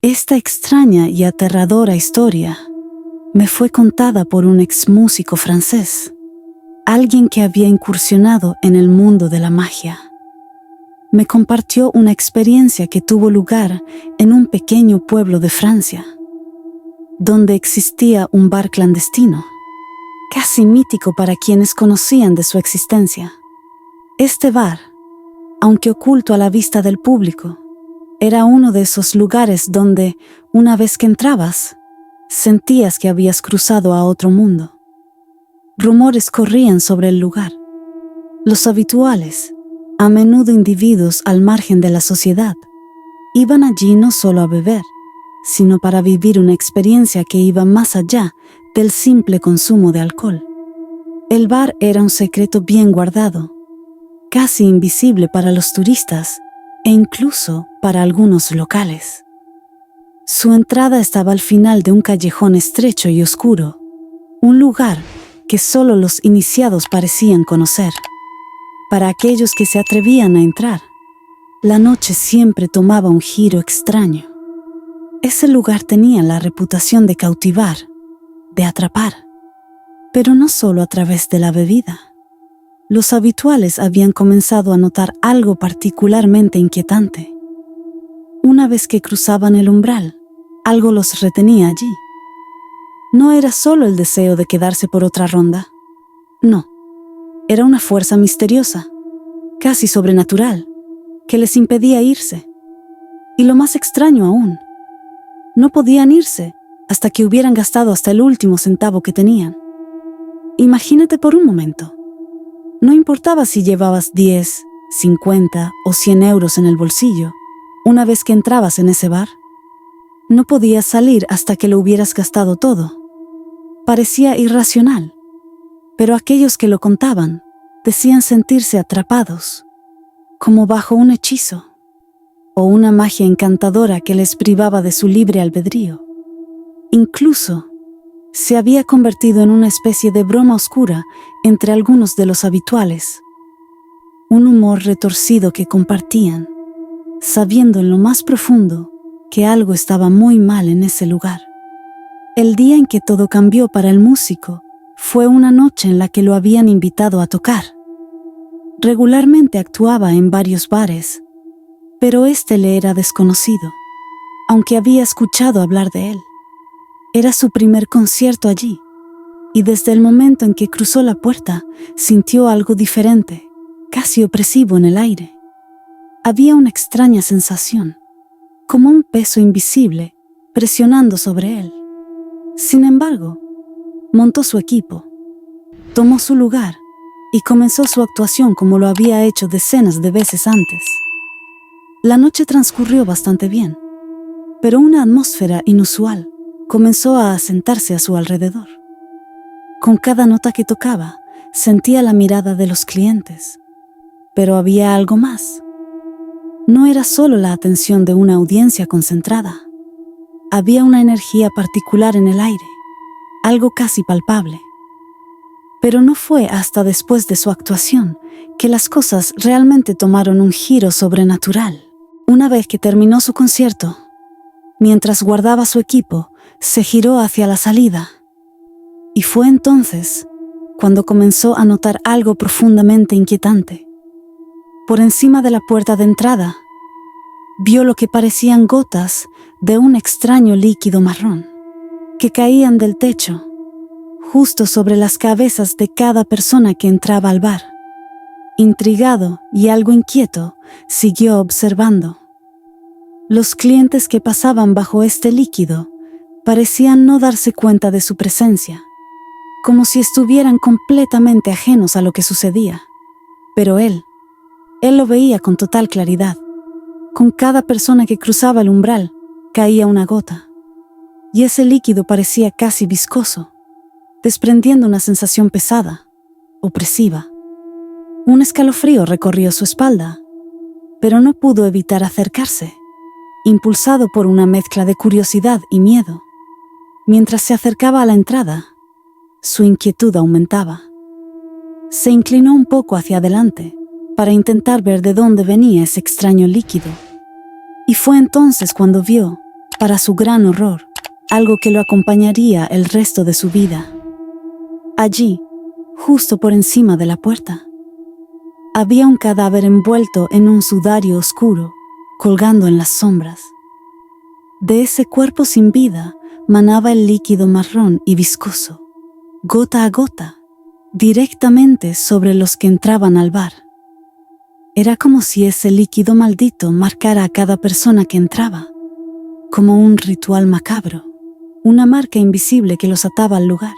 Esta extraña y aterradora historia me fue contada por un ex músico francés, alguien que había incursionado en el mundo de la magia. Me compartió una experiencia que tuvo lugar en un pequeño pueblo de Francia, donde existía un bar clandestino, casi mítico para quienes conocían de su existencia. Este bar, aunque oculto a la vista del público, era uno de esos lugares donde, una vez que entrabas, sentías que habías cruzado a otro mundo. Rumores corrían sobre el lugar. Los habituales, a menudo individuos al margen de la sociedad, iban allí no solo a beber, sino para vivir una experiencia que iba más allá del simple consumo de alcohol. El bar era un secreto bien guardado, casi invisible para los turistas e incluso para algunos locales. Su entrada estaba al final de un callejón estrecho y oscuro, un lugar que solo los iniciados parecían conocer. Para aquellos que se atrevían a entrar, la noche siempre tomaba un giro extraño. Ese lugar tenía la reputación de cautivar, de atrapar, pero no solo a través de la bebida. Los habituales habían comenzado a notar algo particularmente inquietante. Una vez que cruzaban el umbral, algo los retenía allí. No era solo el deseo de quedarse por otra ronda. No, era una fuerza misteriosa, casi sobrenatural, que les impedía irse. Y lo más extraño aún, no podían irse hasta que hubieran gastado hasta el último centavo que tenían. Imagínate por un momento. No importaba si llevabas 10, 50 o 100 euros en el bolsillo, una vez que entrabas en ese bar. No podías salir hasta que lo hubieras gastado todo. Parecía irracional, pero aquellos que lo contaban decían sentirse atrapados, como bajo un hechizo, o una magia encantadora que les privaba de su libre albedrío. Incluso, se había convertido en una especie de broma oscura entre algunos de los habituales. Un humor retorcido que compartían, sabiendo en lo más profundo que algo estaba muy mal en ese lugar. El día en que todo cambió para el músico fue una noche en la que lo habían invitado a tocar. Regularmente actuaba en varios bares, pero este le era desconocido, aunque había escuchado hablar de él. Era su primer concierto allí, y desde el momento en que cruzó la puerta, sintió algo diferente, casi opresivo en el aire. Había una extraña sensación, como un peso invisible, presionando sobre él. Sin embargo, montó su equipo, tomó su lugar y comenzó su actuación como lo había hecho decenas de veces antes. La noche transcurrió bastante bien, pero una atmósfera inusual comenzó a asentarse a su alrededor. Con cada nota que tocaba, sentía la mirada de los clientes. Pero había algo más. No era solo la atención de una audiencia concentrada. Había una energía particular en el aire, algo casi palpable. Pero no fue hasta después de su actuación que las cosas realmente tomaron un giro sobrenatural. Una vez que terminó su concierto, mientras guardaba su equipo, se giró hacia la salida. Y fue entonces cuando comenzó a notar algo profundamente inquietante. Por encima de la puerta de entrada, vio lo que parecían gotas de un extraño líquido marrón, que caían del techo, justo sobre las cabezas de cada persona que entraba al bar. Intrigado y algo inquieto, siguió observando. Los clientes que pasaban bajo este líquido parecían no darse cuenta de su presencia, como si estuvieran completamente ajenos a lo que sucedía. Pero él lo veía con total claridad. Con cada persona que cruzaba el umbral, caía una gota, y ese líquido parecía casi viscoso, desprendiendo una sensación pesada, opresiva. Un escalofrío recorrió su espalda, pero no pudo evitar acercarse, impulsado por una mezcla de curiosidad y miedo. Mientras se acercaba a la entrada, su inquietud aumentaba. Se inclinó un poco hacia adelante para intentar ver de dónde venía ese extraño líquido. Y fue entonces cuando vio para su gran horror, algo que lo acompañaría el resto de su vida. Allí, justo por encima de la puerta, había un cadáver envuelto en un sudario oscuro, colgando en las sombras. De ese cuerpo sin vida manaba el líquido marrón y viscoso, gota a gota, directamente sobre los que entraban al bar. Era como si ese líquido maldito marcara a cada persona que entraba, como un ritual macabro, una marca invisible que los ataba al lugar.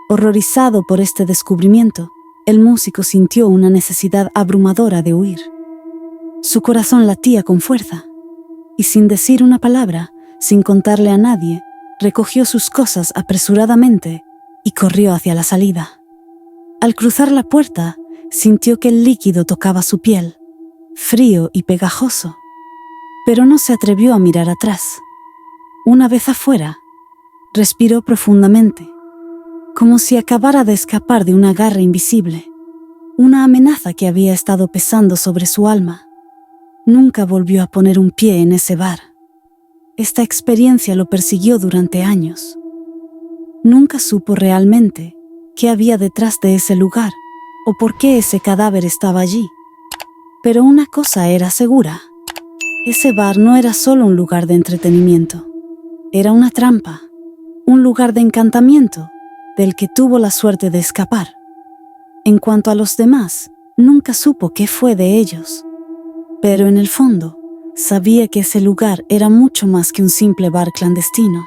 Horrorizado por este descubrimiento, el músico sintió una necesidad abrumadora de huir. Su corazón latía con fuerza, y sin decir una palabra, sin contarle a nadie, recogió sus cosas apresuradamente y corrió hacia la salida. Al cruzar la puerta, sintió que el líquido tocaba su piel, frío y pegajoso, pero no se atrevió a mirar atrás. Una vez afuera, respiró profundamente, como si acabara de escapar de una garra invisible, una amenaza que había estado pesando sobre su alma. Nunca volvió a poner un pie en ese bar. Esta experiencia lo persiguió durante años. Nunca supo realmente qué había detrás de ese lugar o por qué ese cadáver estaba allí. Pero una cosa era segura: ese bar no era solo un lugar de entretenimiento. Era una trampa, un lugar de encantamiento del que tuvo la suerte de escapar. En cuanto a los demás, nunca supo qué fue de ellos. Pero en el fondo, sabía que ese lugar era mucho más que un simple bar clandestino.